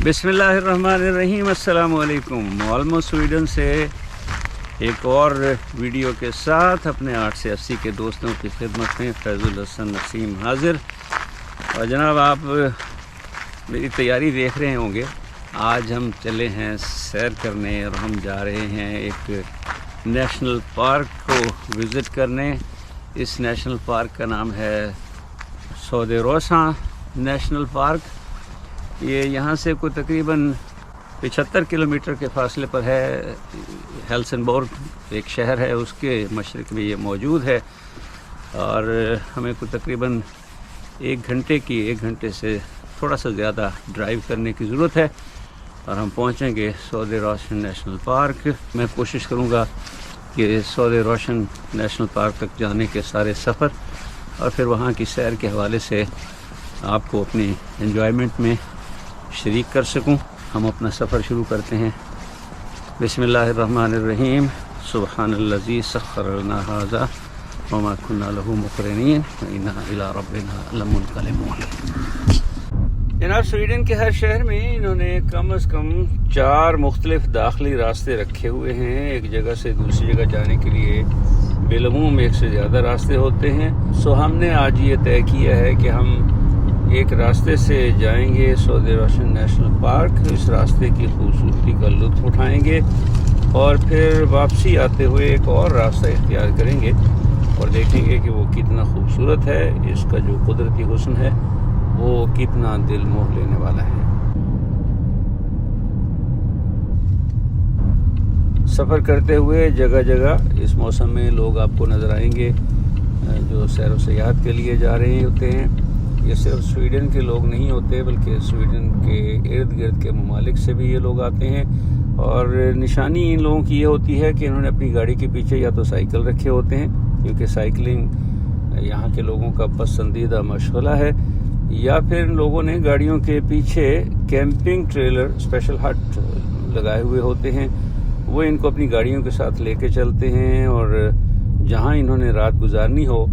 बिस्मिल्लाहिर्रहमानिर्रहीम। अस्सलाम वालेकुम। ऑलमोस्ट स्वीडन से एक और वीडियो के साथ अपने 8 से 80 के दोस्तों की खिदमत में फैज़ुल हसन नसीम हाज़िर। और जनाब, आप मेरी तैयारी देख रहे होंगे। आज हम चले हैं सैर करने और हम जा रहे हैं एक नेशनल पार्क को विज़िट करने। इस नेशनल पार्क का नाम है सोदेरोसा नेशनल पार्क। ये यहाँ से कोई तकरीबन 75 किलोमीटर के फासले पर है। हेल्सिंगबोर्ग एक शहर है, उसके मशरक़ में ये मौजूद है और हमें कोई तकरीबन एक घंटे से थोड़ा सा ज़्यादा ड्राइव करने की ज़रूरत है और हम पहुँचेंगे सोदेरोसा नेशनल पार्क। मैं कोशिश करूँगा कि सोदेरोसा नेशनल पार्क तक जाने के सारे सफ़र और फिर वहाँ की सैर के हवाले से आपको अपनी एंजॉयमेंट में शरीक कर सकूं। हम अपना सफ़र शुरू करते हैं। बिस्मिल्लाहिर्रहमानिर्रहीम। सुब्हानल्लज़ी सख्खर लना हाज़ा व मा कुन्ना लहू मुक़रिनीन व इन्ना इला रब्बिना लमुनक़लिबून। जनाब, स्वीडन के हर शहर में इन्होंने कम से कम 4 मुख्तलिफ दाखिली रास्ते रखे हुए हैं। एक जगह से दूसरी जगह जाने के लिए बिलअमूम 1 से ज़्यादा रास्ते होते हैं। सो हमने आज ये तय किया है कि हम एक रास्ते से जाएंगे सोदेरोसा नेशनल पार्क। इस रास्ते की खूबसूरती का लुत्फ़ उठाएंगे और फिर वापसी आते हुए एक और रास्ता इख्तियार करेंगे और देखेंगे कि वो कितना खूबसूरत है। इसका जो कुदरती हुस्न है वो कितना दिल मोह लेने वाला है। सफ़र करते हुए जगह जगह इस मौसम में लोग आपको नज़र आएंगे जो सैर व सयाहत के लिए जा रहे होते हैं। ये सिर्फ स्वीडन के लोग नहीं होते बल्कि स्वीडन के इर्द गिर्द के ममालिक से भी ये लोग आते हैं। और निशानी इन लोगों की ये होती है कि इन्होंने अपनी गाड़ी के पीछे या तो साइकिल रखे होते हैं, क्योंकि साइकिलिंग यहाँ के लोगों का पसंदीदा मशगला है, या फिर लोगों ने गाड़ियों के पीछे कैंपिंग ट्रेलर स्पेशल हट लगाए हुए होते हैं। वो इनको अपनी गाड़ियों के साथ लेके चलते हैं और जहाँ इन्होंने रात गुजारनी हो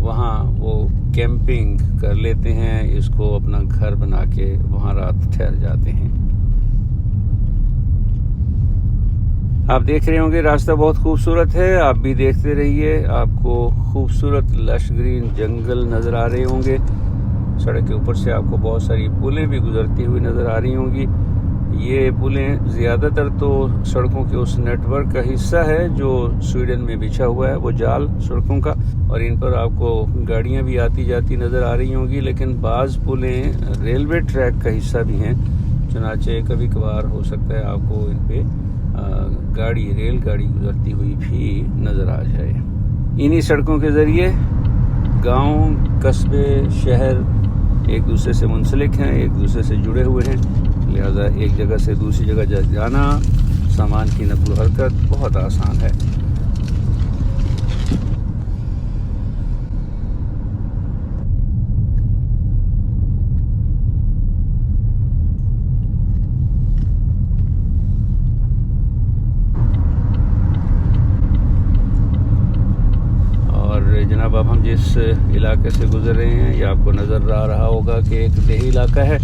वहाँ वो कैंपिंग कर लेते हैं। इसको अपना घर बना के वहाँ रात ठहर जाते हैं। आप देख रहे होंगे रास्ता बहुत खूबसूरत है। आप भी देखते रहिए। आपको खूबसूरत लश ग्रीन जंगल नज़र आ रहे होंगे। सड़क के ऊपर से आपको बहुत सारी पुलें भी गुजरती हुई नज़र आ रही होंगी। ये पुलें ज़्यादातर तो सड़कों के उस नेटवर्क का हिस्सा है जो स्वीडन में बिछा हुआ है, वो जाल सड़कों का, और इन पर आपको गाड़ियां भी आती जाती नज़र आ रही होंगी। लेकिन बाज़ पुलें रेलवे ट्रैक का हिस्सा भी हैं, चुनाचे कभी कभार हो सकता है आपको इन पे रेलगाड़ी गुजरती हुई भी नज़र आ जाए। इन्हीं सड़कों के ज़रिए गाँव, कस्बे, शहर एक दूसरे से मुंसलिक हैं, एक दूसरे से जुड़े हुए हैं। लिहाजा एक जगह से दूसरी जगह जाना, सामान की नक़ल हरकत बहुत आसान है। और जनाब, अब हम जिस इलाके से गुजर रहे हैं ये आपको नज़र आ रहा होगा कि एक देही इलाका है।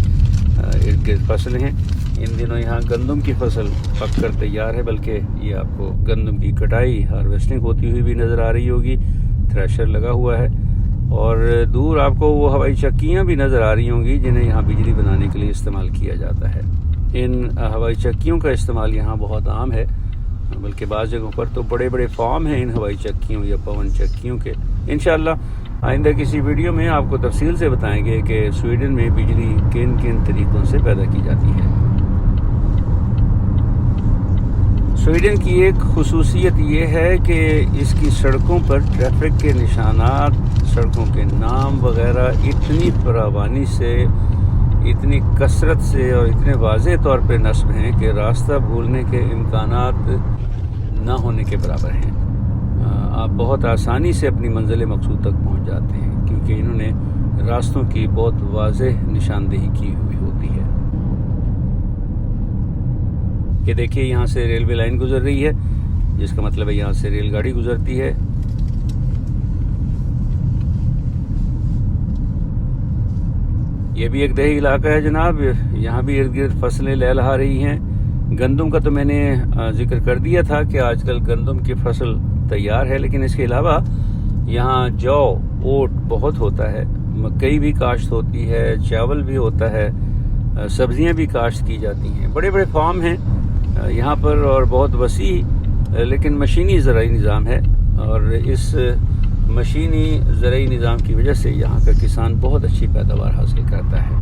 इर्द गिर्द फसलें हैं। इन दिनों यहाँ गंदम की फसल पक कर तैयार है, बल्कि ये आपको गंदम की कटाई हार्वेस्टिंग होती हुई भी नज़र आ रही होगी। थ्रेशर लगा हुआ है और दूर आपको वो हवाई चक्कियाँ भी नज़र आ रही होंगी जिन्हें यहाँ बिजली बनाने के लिए इस्तेमाल किया जाता है। इन हवाई चक्कियों का इस्तेमाल यहाँ बहुत आम है, बल्कि बाज़ जगहों पर तो बड़े बड़े फार्म हैं इन हवाई चक्कियों या पवन चक्कियों के। इंशाअल्लाह आइंदा किसी वीडियो में आपको तफसील से बताएंगे कि स्वीडन में बिजली किन किन तरीक़ों से पैदा की जाती है। स्वीडन की एक खुसूसियत ये है कि इसकी सड़कों पर ट्रैफिक के निशानात, सड़कों के नाम वगैरह इतनी फरावानी से, इतनी कसरत से और इतने वाज़ेह तौर पे नस्ब हैं कि रास्ता भूलने के इम्कानात ना होने के बराबर हैं। आप बहुत आसानी से अपनी मंजिल मकसूद तक पहुंच जाते हैं, क्योंकि इन्होंने रास्तों की बहुत वाज़ेह निशानदेही की हुई होती है। ये देखिए, यहाँ से रेलवे लाइन गुजर रही है, जिसका मतलब है यहाँ से रेलगाड़ी गुजरती है। یہ بھی ایک دیہی علاقہ ہے جناب. یہاں بھی ارد گرد فصلیں لہلہا رہی ہیں. گندم کا تو میں نے ذکر کر دیا تھا کہ آج کل گندم کی فصل تیار ہے، لیکن اس کے علاوہ یہاں جو اوٹ بہت ہوتا ہے، مکئی بھی کاشت ہوتی ہے، چاول بھی ہوتا ہے، سبزیاں بھی کاشت کی جاتی ہیں. بڑے بڑے فارم ہیں یہاں پر اور بہت وسیع، لیکن مشینی زرعی نظام ہے، اور اس مشینی زرعی نظام کی وجہ سے یہاں کا کسان بہت اچھی پیداوار حاصل کرتا ہے.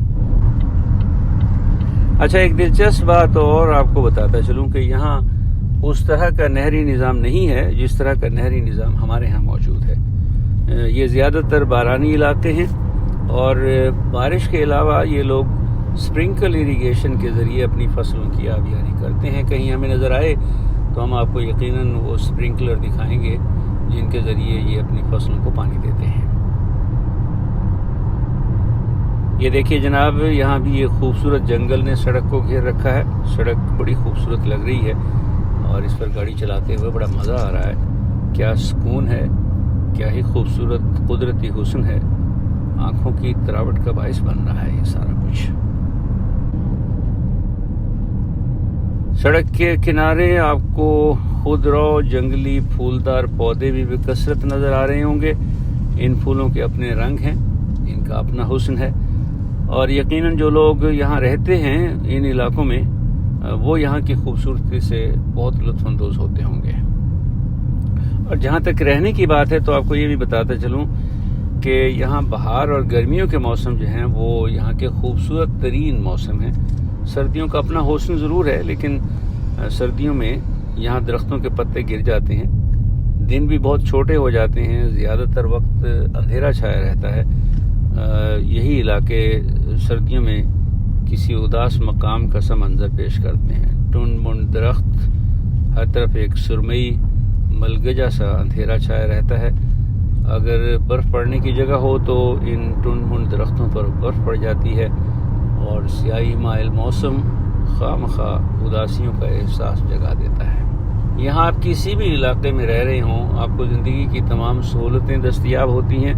اچھا، ایک دلچسپ بات اور آپ کو بتاتا چلوں کہ یہاں اس طرح کا نہری نظام نہیں ہے جس طرح کا نہری نظام ہمارے ہاں موجود ہے. یہ زیادہ تر بارانی علاقے ہیں، اور بارش کے علاوہ یہ لوگ سپرنکل ایریگیشن کے ذریعے اپنی فصلوں کی آبیاری کرتے ہیں. کہیں ہمیں نظر آئے تو ہم آپ کو یقیناً وہ سپرنکلر دکھائیں گے جن کے ذریعے یہ اپنی فصلوں کو پانی دیتے ہیں. یہ دیکھیے جناب، یہاں بھی یہ خوبصورت جنگل نے سڑک کو گھیر رکھا ہے. سڑک بڑی خوبصورت لگ رہی ہے اور اس پر گاڑی چلاتے ہوئے بڑا مزہ آ رہا ہے. کیا سکون ہے، کیا ہی خوبصورت قدرتی حسن ہے. آنکھوں کی تراوٹ کا باعث بن رہا ہے یہ سارا کچھ. سڑک کے کنارے آپ کو خودرو جنگلی پھولدار پودے بھی بکثرت نظر آ رہے ہوں گے. ان پھولوں کے اپنے رنگ ہیں، ان کا اپنا حسن ہے، اور یقیناً جو لوگ یہاں رہتے ہیں ان علاقوں میں، وہ یہاں کی خوبصورتی سے بہت لطف اندوز ہوتے ہوں گے. اور جہاں تک رہنے کی بات ہے تو آپ کو یہ بھی بتاتا چلوں کہ یہاں بہار اور گرمیوں کے موسم جو ہیں وہ یہاں کے خوبصورت ترین موسم ہیں. سردیوں کا اپنا حسن ضرور ہے، لیکن سردیوں میں یہاں درختوں کے پتے گر جاتے ہیں، دن بھی بہت چھوٹے ہو جاتے ہیں، زیادہ تر وقت اندھیرا چھایا رہتا ہے. یہی علاقے سردیوں میں کسی اداس مقام کا سا منظر پیش کرتے ہیں. ٹنڈ منڈ درخت، ہر طرف ایک سرمئی ملگجا سا اندھیرا چھایا رہتا ہے. اگر برف پڑنے کی جگہ ہو تو ان ٹنڈ منڈ درختوں پر برف پڑ جاتی ہے، اور سیاہی مائل موسم خواہ مخواہ اداسیوں کا احساس جگا دیتا ہے. یہاں آپ کسی بھی علاقے میں رہ رہے ہوں، آپ کو زندگی کی تمام سہولتیں دستیاب ہوتی ہیں،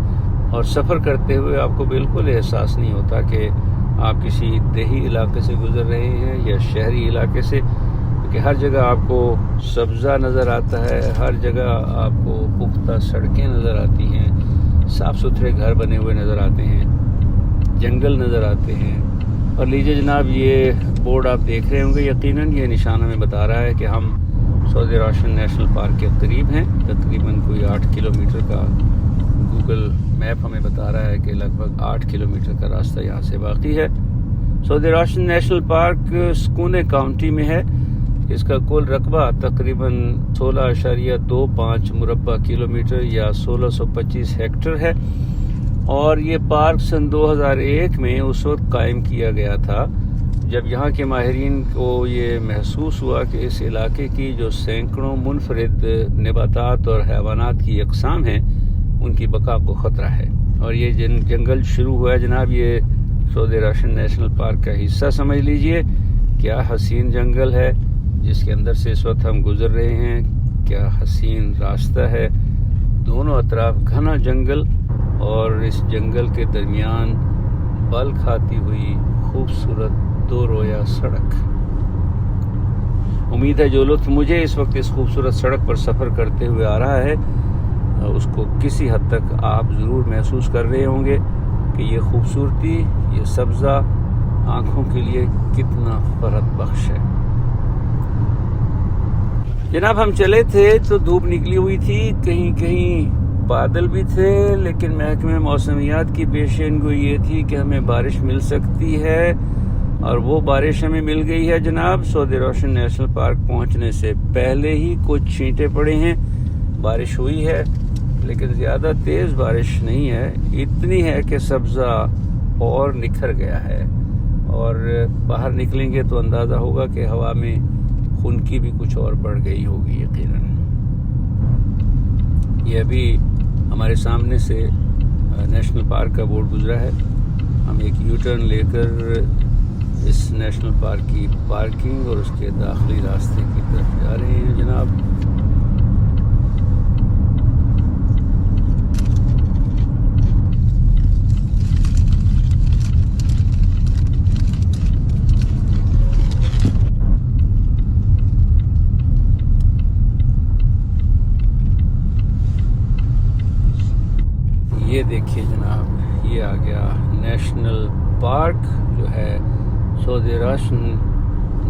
اور سفر کرتے ہوئے آپ کو بالکل احساس نہیں ہوتا کہ آپ کسی دیہی علاقے سے گزر رہے ہیں یا شہری علاقے سے، کیونکہ ہر جگہ آپ کو سبزہ نظر آتا ہے، ہر جگہ آپ کو پختہ سڑکیں نظر آتی ہیں، صاف ستھرے گھر بنے ہوئے نظر آتے ہیں، جنگل نظر آتے ہیں. اور لیجیے جناب، یہ بورڈ آپ دیکھ رہے ہوں گے، یقیناً یہ نشان ہمیں بتا رہا ہے کہ ہم سعودی روشن نیشنل پارک کے قریب ہیں. تقریباً کوئی 8 کلومیٹر کا گوگل میپ ہمیں بتا رہا ہے کہ لگ بھگ 8 کلومیٹر کا راستہ یہاں سے باقی ہے. سعودی روشن نیشنل پارک سکونے کاؤنٹی میں ہے. اس کا کل رقبہ تقریباً 16.25 مربع کلومیٹر یا 1625 ہیکٹر ہے، اور یہ پارک سن 2001 میں اس وقت قائم کیا گیا تھا جب یہاں کے ماہرین کو یہ محسوس ہوا کہ اس علاقے کی جو سینکڑوں منفرد نباتات اور حیوانات کی اقسام ہیں ان کی بقا کو خطرہ ہے. اور یہ جنگل شروع ہوا ہے جناب، یہ سعودی روشن نیشنل پارک کا حصہ سمجھ لیجئے. کیا حسین جنگل ہے جس کے اندر سے اس وقت ہم گزر رہے ہیں، کیا حسین راستہ ہے. دونوں اطراف گھنا جنگل، اور اس جنگل کے درمیان بل کھاتی ہوئی خوبصورت دو رویا سڑک. امید ہے جو لطف مجھے اس وقت اس خوبصورت سڑک پر سفر کرتے ہوئے آ رہا ہے اس کو کسی حد تک آپ ضرور محسوس کر رہے ہوں گے کہ یہ خوبصورتی، یہ سبزہ آنکھوں کے لیے کتنا فرحت بخش ہے. جناب ہم چلے تھے تو دھوپ نکلی ہوئی تھی، کہیں کہیں بادل بھی تھے، لیکن محکمہ موسمیات کی پیشین گوئی یہ تھی کہ ہمیں بارش مل سکتی ہے، اور وہ بارش ہمیں مل گئی ہے جناب. سعودی روشن نیشنل پارک پہنچنے سے پہلے ہی کچھ چھینٹے پڑے ہیں. بارش ہوئی ہے لیکن زیادہ تیز بارش نہیں ہے، اتنی ہے کہ سبزہ اور نکھر گیا ہے، اور باہر نکلیں گے تو اندازہ ہوگا کہ ہوا میں خنکی بھی کچھ اور بڑھ گئی ہوگی یقیناً. یہ ابھی ہمارے سامنے سے نیشنل پارک کا بورڈ گزرا ہے. ہم ایک یو ٹرن لے کر اس نیشنل پارک کی پارکنگ اور اس کے داخلی راستے کی طرف جا رہے ہیں جناب. ये देखिए जनाब, ये आ गया नेशनल पार्क जो है Saudi ration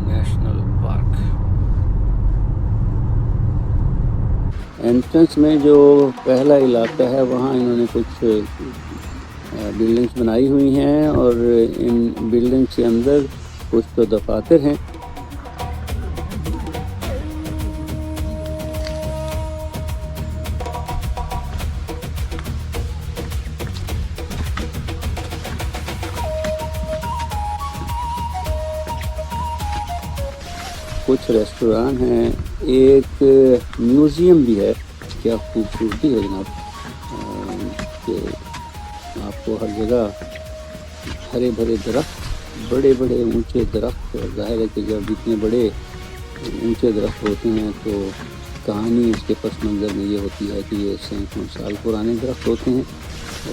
national park. Entrance में जो पहला इलाका है वहाँ इन्होंने कुछ बिल्डिंग्स बनाई हुई हैं और इन बिल्डिंग्स के अंदर कुछ तो दफातर हैं। कुछ रेस्टोरेंट हैं, एक म्यूज़ियम भी है। क्या खूबसूरती है जनाब कि आपको हर जगह हरे भरे दरख्त, बड़े बड़े ऊंचे दरख्त। और जाहिर है कि जब इतने बड़े ऊंचे दरख्त होते हैं तो कहानी इसके पस मंज़र में ये होती है कि ये सैकड़ों साल पुराने दरख्त होते हैं।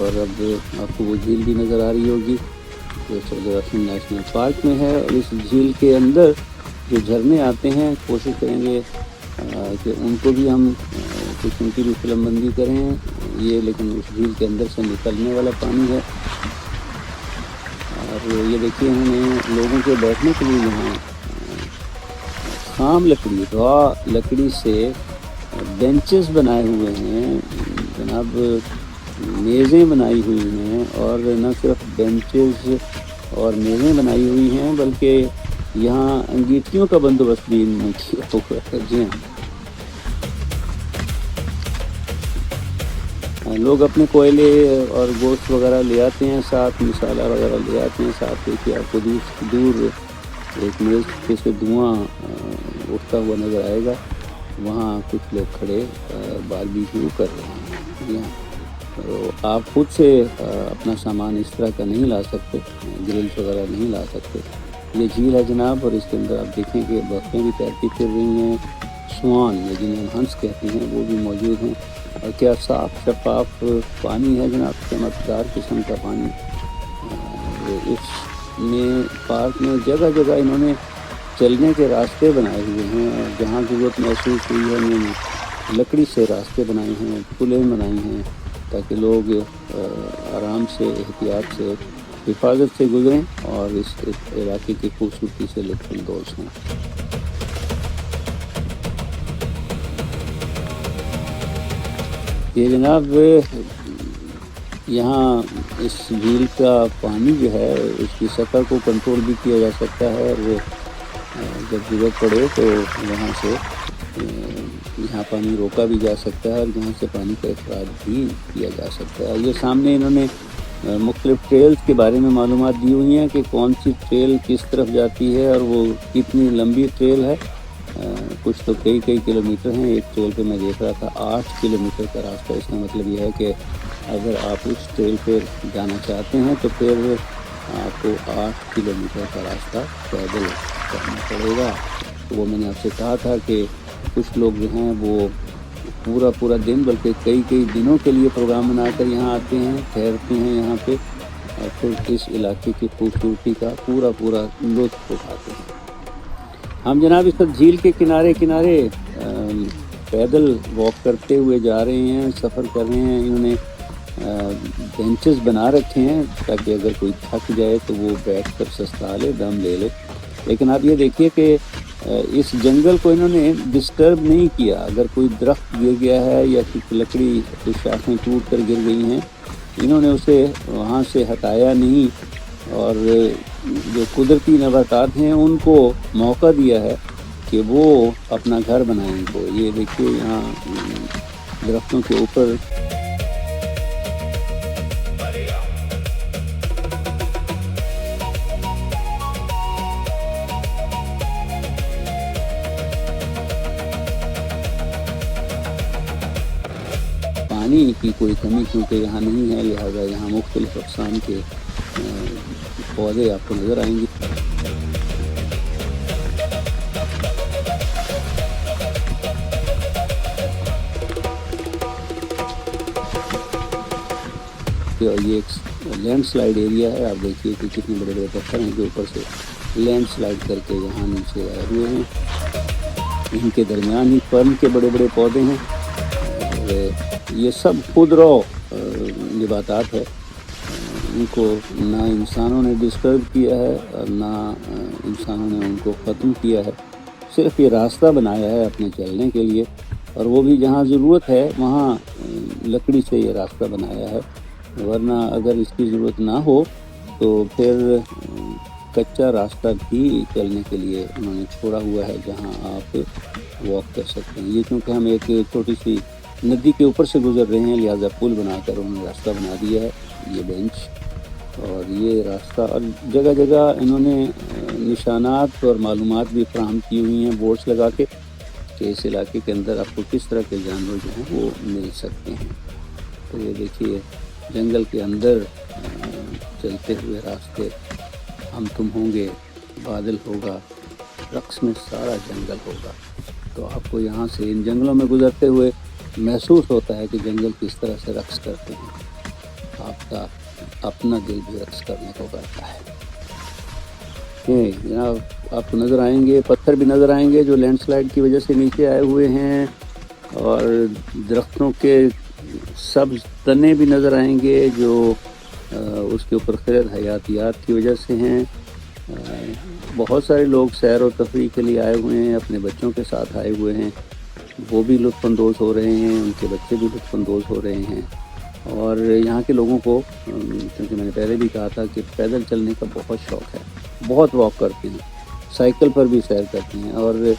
और अब आपको वो झील भी नज़र आ रही होगी जो सऊदी राशन नेशनल पार्क में है। और इस झील के अंदर जो झरने आते हैं, कोशिश करेंगे कि उनको भी हम कुछ उनकी भी फिल्मबंदी करें। ये लेकिन उस झील के अंदर से निकलने वाला पानी है। और ये देखिए उन्होंने लोगों के बैठने के लिए यहाँ खाम लकड़ी, रॉ लकड़ी से बेंचेस बनाए हुए हैं जनाब, मेज़ें बनाई हुई हैं। और न सिर्फ बेंचेस और मेज़ें बनाई हुई हैं बल्कि यहाँ अंगीठियों का बंदोबस्त भी इन्होंने किया हुआ है। जी हाँ, लोग अपने कोयले और गोश्त वगैरह ले आते हैं, साथ मसाला वगैरह ले आते हैं साथ। देखिए आपको दूर एक मेज़ से धुआं उठता हुआ नज़र आएगा। वहाँ कुछ लोग खड़े बारबेक्यू कर रहे हैं। जी हाँ, तो आप खुद से अपना सामान इस तरह का नहीं ला सकते, ग्रिल्स वगैरह नहीं ला सकते। ये झील है जनाब और इसके अंदर आप देखें कि बसें भी तैरती फिर रही हैं। स्वान या जिन्हें हम हंस कहते हैं वो भी मौजूद हैं। और क्या साफ शफाफ पानी है जनाब, चमकदार किस्म का पानी। इसमें पार्क में जगह जगह इन्होंने चलने के रास्ते बनाए हुए हैं। और जहाँ ज़रूरत महसूस हुई है उन्होंने लकड़ी से रास्ते बनाए हैं, पुलें बनाई हैं ताकि लोग आराम से, एहतियात से, हिफाजत से गुजरें और इस इलाके की खूबसूरती से लुत्फ़अंदोज़ हों। ये जनाब यहाँ इस झील का पानी जो है उसकी सतह को कंट्रोल भी किया जा सकता है। और जब ज़रूरत पड़े तो वहाँ से यहाँ पानी रोका भी जा सकता है और यहाँ से पानी का अखराज भी किया जा सकता है। ये सामने इन्होंने मुख्तलिफ ट्रेल्स के बारे में मालूमात दी हुई हैं कि कौन सी ट्रेल किस तरफ जाती है और वो कितनी लंबी ट्रेल है। कुछ तो कई किलोमीटर हैं। एक ट्रेल पे मैं देख रहा था 8 किलोमीटर का रास्ता। इसका मतलब यह है कि अगर आप उस ट्रेल पर जाना चाहते हैं तो फिर आपको 8 किलोमीटर का रास्ता पैदल करना पड़ेगा। तो वो मैंने आपसे कहा था कि कुछ लोग जो हैं वो पूरा दिन बल्कि कई दिनों के लिए प्रोग्राम बनाकर यहाँ आते हैं, ठहरते हैं यहाँ पे और फिर इस इलाके की खूबसूरती का पूरा लुत्फ़ उठाते हैं। हम जनाब इस झील के किनारे पैदल वॉक करते हुए जा रहे हैं, सफ़र कर रहे हैं। इन्होंने बेंचेस बना रखे हैं ताकि अगर कोई थक जाए तो वो बैठ कर सस्ता ले, दम ले ले। लेकिन आप ये देखिए कि इस जंगल को इन्होंने डिस्टर्ब नहीं किया। अगर कोई दरख्त गिर गया है या कुछ लकड़ी कुछ शाखें टूट कर गिर गई हैं, इन्होंने उसे वहाँ से हटाया नहीं और जो कुदरती नबातात हैं उनको मौका दिया है कि वो अपना घर बनाएं। तो ये देखिए यहाँ दरख्तों के ऊपर पानी की कोई कमी क्योंकि यहाँ नहीं है, लिहाजा यहाँ मुख्तलिफ अक़साम के पौधे आपको नज़र आएंगे। ये एक लैंडस्लाइड एरिया है। आप देखिए कि कितने बड़े बड़े पत्थर हैं जो ऊपर से लैंडस्लाइड करके यहाँ नीचे आए हुए हैं। इनके दरमियान ही फर्न के बड़े बड़े पौधे हैं। ये सब खुद रो नबातात है उनको ना इंसानों ने डिस्टर्ब किया है और ना इंसानों ने उनको ख़त्म किया है, सिर्फ ये रास्ता बनाया है अपने चलने के लिए, और वो भी जहाँ ज़रूरत है वहाँ लकड़ी से ये रास्ता बनाया है, वरना अगर इसकी ज़रूरत ना हो तो फिर कच्चा रास्ता भी चलने के लिए उन्होंने छोड़ा हुआ है जहाँ आप वॉक कर सकते हैं। ये क्योंकि हम एक छोटी सी नदी के ऊपर से गुज़र रहे हैं, लिहाजा पुल बनाकर उन्होंने रास्ता बना दिया है, ये बेंच और ये रास्ता, और जगह जगह इन्होंने निशानात और मालूमात भी फराहम की हुई हैं बोर्ड्स लगा के कि इस इलाके के अंदर आपको किस तरह के जानवर जो हैं वो मिल सकते हैं। तो ये देखिए जंगल के अंदर चलते हुए रास्ते, हम तुम होंगे, बादल होगा, रक्स में सारा जंगल होगा। तो आपको यहाँ से इन जंगलों में गुजरते हुए महसूस होता है कि जंगल किस तरह से रक्स करते हैं, आपका अपना दिल भी रक्स करने को करता है। ये जनाब आपको नज़र आएंगे, पत्थर भी नज़र आएंगे जो लैंडस्लाइड की वजह से नीचे आए हुए हैं, और दरख्तों के सब्ज़ तने भी नज़र आएंगे जो उसके ऊपर खिलत हयातियात की वजह से हैं। बहुत सारे लोग सैर और तफरीह के लिए आए हुए हैं, अपने बच्चों के साथ आए हुए हैं, वो भी लुत्फ़अंदोज़ हो रहे हैं, उनके बच्चे भी लुत्फ़अंदोज़ हो रहे हैं। और यहाँ के लोगों को, क्योंकि मैंने पहले भी कहा था कि पैदल चलने का बहुत शौक़ है, बहुत वॉक करते हैं, साइकिल पर भी सैर करते हैं, और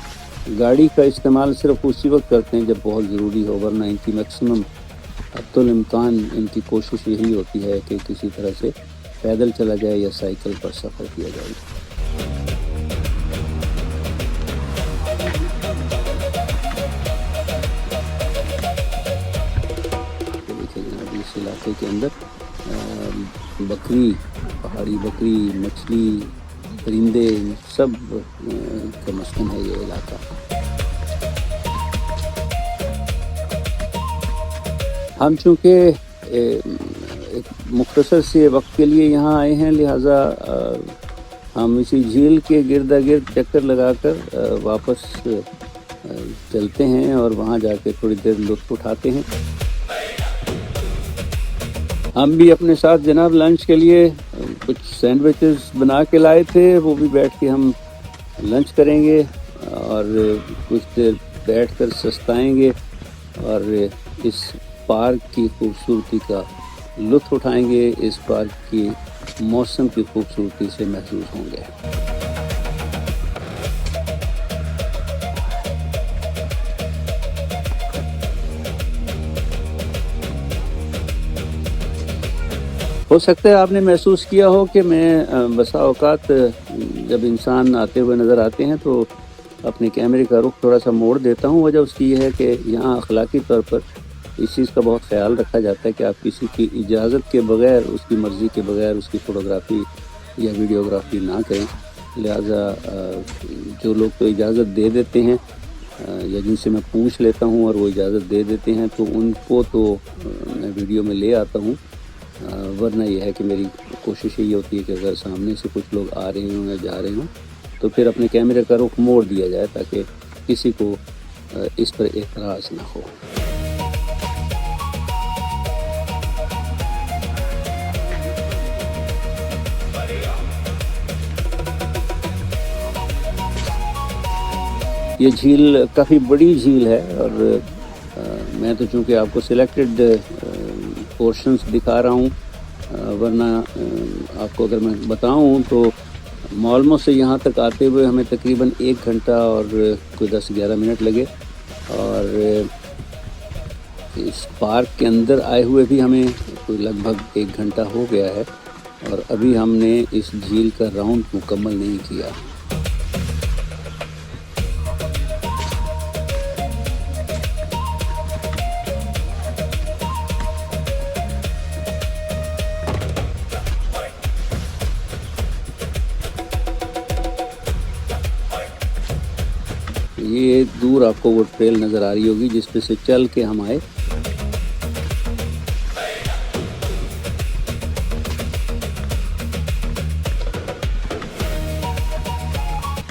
गाड़ी का इस्तेमाल सिर्फ उसी वक्त करते हैं जब बहुत ज़रूरी हो, वरना इनकी मैक्सिमम हद्दुल इम्कान इनकी कोशिश यही होती है कि किसी तरह से पैदल चला जाए या साइकिल पर सफ़र किया जाए। इस इलाके के अंदर बकरी, पहाड़ी बकरी, मछली, परिंदे, सब का मस्कन है ये इलाका। हम चूँकि एक मुख्तसर से वक्त के लिए यहाँ आए हैं, लिहाजा हम इसी झील के गिरदा गिर्द चक्कर लगाकर वापस चलते हैं और वहाँ जाके थोड़ी देर लुत्फ़ उठाते हैं। हम भी अपने साथ जनाब लंच के लिए कुछ सैंडविचेस बना के लाए थे, वो भी बैठ के हम लंच करेंगे और कुछ देर बैठकर सस्ताएंगे और इस पार्क की खूबसूरती का लुत्फ़ उठाएंगे, इस पार्क की मौसम की खूबसूरती से महसूस होंगे। हो सकता है आपने महसूस किया हो कि मैं बसा औकात जब इंसान आते हुए नज़र आते हैं तो अपने कैमरे का रुख थोड़ा सा मोड़ देता हूँ। वजह उसकी ये है कि यहाँ अखलाकी तौर पर इस चीज़ का बहुत ख्याल रखा जाता है कि आप किसी की इजाज़त के बग़ैर, उसकी मर्ज़ी के बग़ैर उसकी फ़ोटोग्राफ़ी या वीडियोग्राफ़ी ना करें। लिहाजा जो लोग तो इजाज़त दे देते हैं या जिनसे मैं पूछ लेता हूँ और वो इजाज़त दे देते हैं तो उनको तो मैं वीडियो में ले आता हूँ, वरना यह है कि मेरी कोशिश यही होती है कि अगर सामने से कुछ लोग आ रहे हों या जा रहे हों तो फिर अपने कैमरे का रुख मोड़ दिया जाए ताकि किसी को इस पर एतराज़ ना हो। ये झील काफ़ी बड़ी झील है और मैं तो चूँकि आपको सिलेक्टेड पोर्शंस दिखा रहा हूँ, वरना आपको अगर मैं बताऊँ तो मॉलमो से यहाँ तक आते हुए हमें तकरीबन 1 घंटा और कोई 10-11 मिनट लगे, और इस पार्क के अंदर आए हुए भी हमें कोई लगभग 1 घंटा हो गया है और अभी हमने इस झील का राउंड मुकम्मल नहीं किया। ये दूर आपको वो ट्रेल नज़र आ रही होगी जिस पे से चल के हम आए।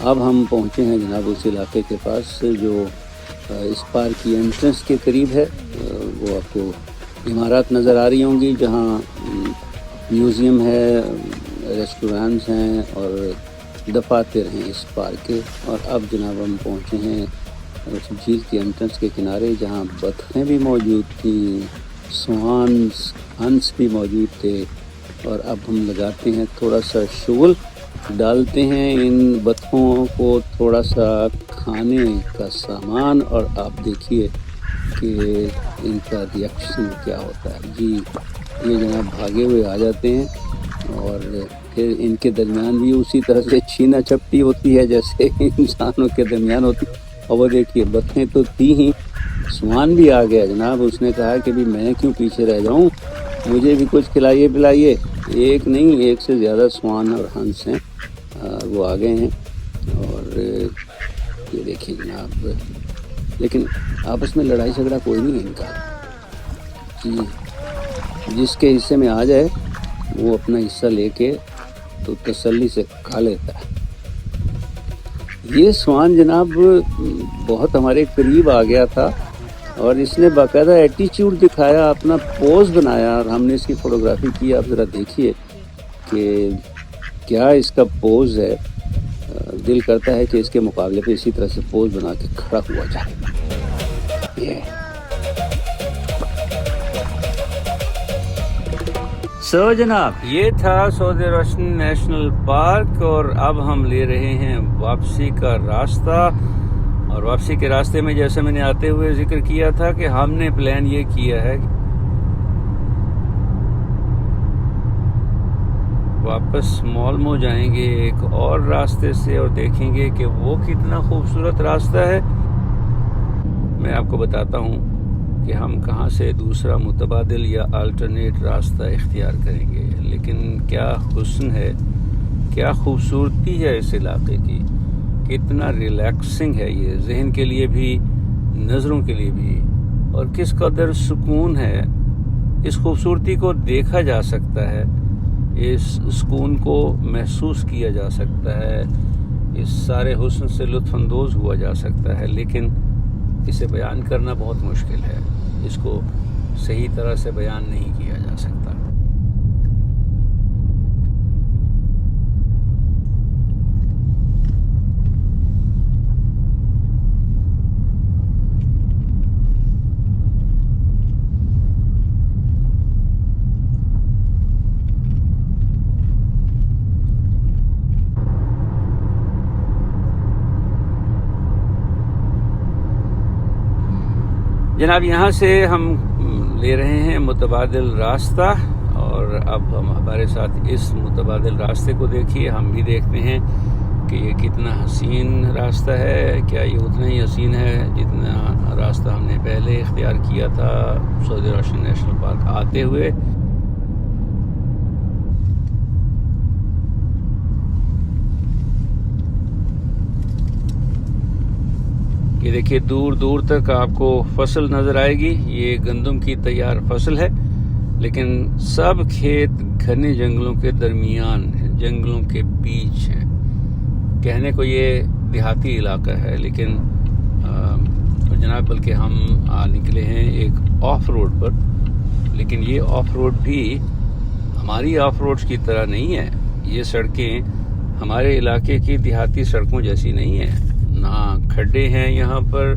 अब हम पहुँचे हैं जनाब उस इलाके के पास जो इस पार्क की एंट्रेंस के करीब है। वो आपको عمارات نظر آ رہی ہوں گی جہاں میوزیم ہے، ریسٹورینٹس ہیں اور دفاتر ہیں اس پارک کے۔ اور اب جناب ہم پہنچے ہیں اس جھیل کے انٹرنس کے کنارے جہاں بطخیں بھی موجود تھیں، سوانس، ہنس بھی موجود تھے۔ اور اب ہم لگاتے ہیں تھوڑا سا شغل، ڈالتے ہیں ان بطخوں کو تھوڑا سا کھانے کا سامان، اور آپ دیکھیے کہ ان کا ریئیکشن کیا ہوتا ہے۔ جی یہ جناب بھاگے ہوئے آ جاتے ہیں، اور پھر ان کے درمیان بھی اسی طرح سے چھینا چھپٹی ہوتی ہے جیسے انسانوں کے درمیان ہوتی۔ اور وہ دیکھیے بطخیں تو تھی ہی، سوان بھی آ گیا جناب۔ اس نے کہا کہ بھی میں کیوں پیچھے رہ جاؤں، مجھے بھی کچھ کھلائیے پلائیے۔ ایک نہیں، ایک سے زیادہ سوان اور ہنس ہیں، وہ آ گئے ہیں۔ اور یہ دیکھیں جناب، لیکن آپس میں لڑائی جھگڑا کوئی نہیں ہے ان کا۔ جی جس کے حصے میں آ جائے وہ اپنا حصہ لے کے تو تسلی سے کھا لیتا ہے۔ یہ سوان جناب بہت ہمارے قریب آ گیا تھا، اور اس نے باقاعدہ ایٹیچیوڈ دکھایا، اپنا پوز بنایا، اور ہم نے اس کی فوٹوگرافی کی۔ آپ ذرا دیکھیے کہ کیا اس کا پوز ہے۔ دل کرتا ہے کہ اس کے مقابلے پہ اسی طرح سے پوز بنا کے کھڑا ہوا جائے۔ سو جناب یہ تھا سعودی روشن نیشنل پارک، اور اب ہم لے رہے ہیں واپسی کا راستہ۔ اور واپسی کے راستے میں جیسے میں نے آتے ہوئے ذکر کیا تھا کہ ہم نے پلان یہ کیا ہے واپس مولمو جائیں گے ایک اور راستے سے، اور دیکھیں گے کہ وہ کتنا خوبصورت راستہ ہے۔ میں آپ کو بتاتا ہوں کہ ہم کہاں سے دوسرا متبادل یا الٹرنیٹ راستہ اختیار کریں گے۔ لیکن کیا حسن ہے، کیا خوبصورتی ہے اس علاقے کی، کتنا ریلیکسنگ ہے یہ، ذہن کے لیے بھی، نظروں کے لیے بھی، اور کس قدر سکون ہے۔ اس خوبصورتی کو دیکھا جا سکتا ہے، اس سکون کو محسوس کیا جا سکتا ہے، اس سارے حسن سے لطف اندوز ہوا جا سکتا ہے، لیکن اسے بیان کرنا بہت مشکل ہے، اس کو صحیح طرح سے بیان نہیں کیا جا سکتا۔ جناب یہاں سے ہم لے رہے ہیں متبادل راستہ، اور اب ہم ہمارے ساتھ اس متبادل راستے کو دیکھیے، ہم بھی دیکھتے ہیں کہ یہ کتنا حسین راستہ ہے۔ کیا یہ اتنا ہی حسین ہے جتنا راستہ ہم نے پہلے اختیار کیا تھا سعودی روشن نیشنل پارک آتے ہوئے؟ یہ دیکھیے دور دور تک آپ کو فصل نظر آئے گی، یہ گندم کی تیار فصل ہے، لیکن سب کھیت گھنے جنگلوں کے درمیان ہیں، جنگلوں کے بیچ ہیں۔ کہنے کو یہ دیہاتی علاقہ ہے، لیکن جناب بلکہ ہم نکلے ہیں ایک آف روڈ پر، لیکن یہ آف روڈ بھی ہماری آف روڈ کی طرح نہیں ہے۔ یہ سڑکیں ہمارے علاقے کی دیہاتی سڑکوں جیسی نہیں ہیں، نہ کھڈے ہیں یہاں پر،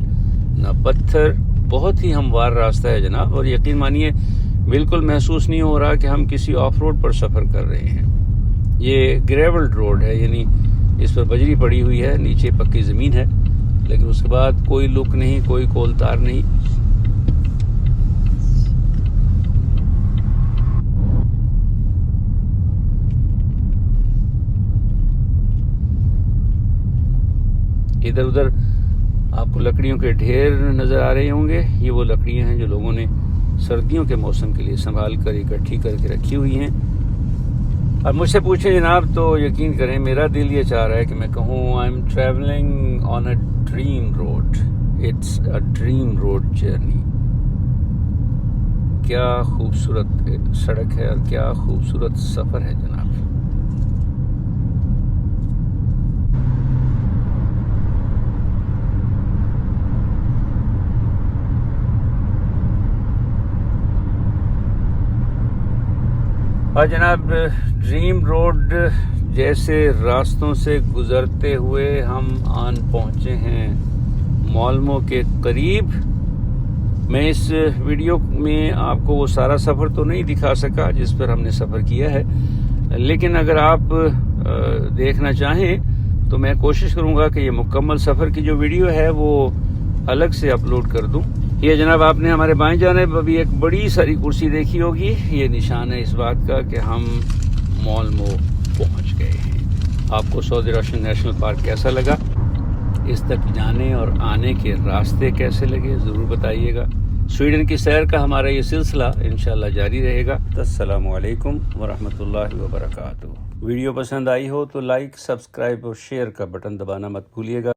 نہ پتھر، بہت ہی ہموار راستہ ہے جناب، اور یقین مانیے بالکل محسوس نہیں ہو رہا کہ ہم کسی آف روڈ پر سفر کر رہے ہیں۔ یہ گریولڈ روڈ ہے، یعنی اس پر بجری پڑی ہوئی ہے، نیچے پکی زمین ہے، لیکن اس کے بعد کوئی لک نہیں، کوئی کولتار نہیں۔ ادھر ادھر آپ کو لکڑیوں کے ڈھیر نظر آ رہے ہوں گے، یہ وہ لکڑیاں ہیں جو لوگوں نے سردیوں کے موسم کے لیے سنبھال کر اکٹھی کر کے رکھی ہوئی ہیں۔ اب مجھ سے پوچھیں جناب تو یقین کریں میرا دل یہ چاہ رہا ہے کہ میں کہوں I'm travelling on a dream road, it's a dream road journey. کیا خوبصورت سڑک ہے اور کیا خوبصورت سفر ہے جناب۔ اور جناب ڈریم روڈ جیسے راستوں سے گزرتے ہوئے ہم آن پہنچے ہیں مولمو کے قریب. میں اس ویڈیو میں آپ کو وہ سارا سفر تو نہیں دکھا سکا جس پر ہم نے سفر کیا ہے، لیکن اگر آپ دیکھنا چاہیں تو میں کوشش کروں گا کہ یہ مکمل سفر کی جو ویڈیو ہے وہ الگ سے اپلوڈ کر دوں. یہ جناب آپ نے ہمارے بائیں جانب ابھی ایک بڑی ساری کرسی دیکھی ہوگی، یہ نشان ہے اس بات کا کہ ہم مولمو پہنچ گئے ہیں. آپ کو سعودی روشن نیشنل پارک کیسا لگا، اس تک جانے اور آنے کے راستے کیسے لگے، ضرور بتائیے گا. سویڈن کی سیر کا ہمارا یہ سلسلہ انشاءاللہ جاری رہے گا. السلام علیکم ورحمۃ اللہ وبرکاتہ. ویڈیو پسند آئی ہو تو لائک، سبسکرائب اور شیئر کا بٹن دبانا مت بھولیے گا.